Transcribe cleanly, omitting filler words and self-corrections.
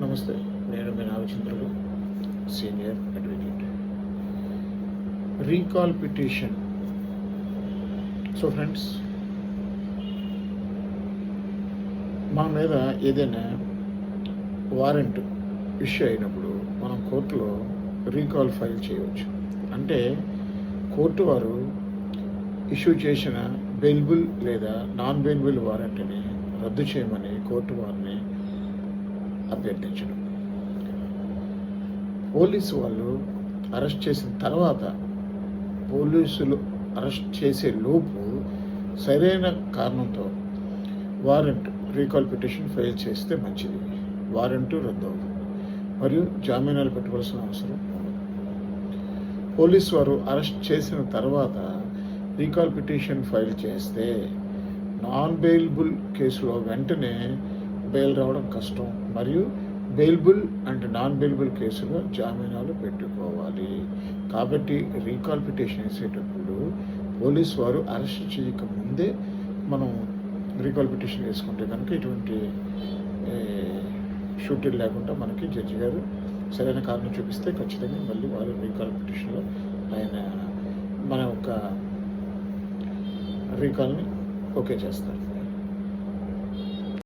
నమస్తే, నేను మీ Nagachandrudu, senior advocate. Recall petition. So friends, మా మీద ఏదైనా వారెంట్ ఇష్యూ అయినప్పుడు మనం కోర్టులో రీకాల్ ఫైల్ చేయవచ్చు. అంటే కోర్టు వారు ఇష్యూ చేసిన బెయిలబుల్ లేదా నాన్ బెయిలబుల్ వారెంట్ని రద్దు చేయమని కోర్టు వారిని అభ్యర్థించడం. పోలీసు వాళ్ళు అరెస్ట్ చేసిన తర్వాత పోలీసులు అరెస్ట్ చేసే లోపు సరైన కారణంతో వారెంట్ రీకాల్ పిటిషన్ ఫైల్ చేస్తే మంచిది. వారెంట్ రద్దు అవుతుంది మరియు జామీనాలు పెట్టవలసిన అవసరం ఉండదు. పోలీసు వారు అరెస్ట్ చేసిన తర్వాత రీకాల్ పిటిషన్ ఫైల్ చేస్తే నాన్ బెయిలబుల్ కేసులో వెంటనే బెయిల్ రావడం కష్టం మరియు బెయిలబుల్ అండ్ నాన్ బెయిలబుల్ కేసులో జామీనాలు పెట్టుకోవాలి. కాబట్టి రీకాల్ పిటిషన్ వేసేటప్పుడు పోలీసు వారు అరెస్ట్ చేయక ముందే మనం రీకాల్ పిటిషన్ వేసుకుంటే కనుక ఇటువంటి షూటీలు లేకుండా మనకి జడ్జి గారు సరైన కారణం చూపిస్తే ఖచ్చితంగా మళ్ళీ వారు రీకాల్ పిటిషన్లో ఆయన మన యొక్క రీకాల్ని ఓకే చేస్తారు.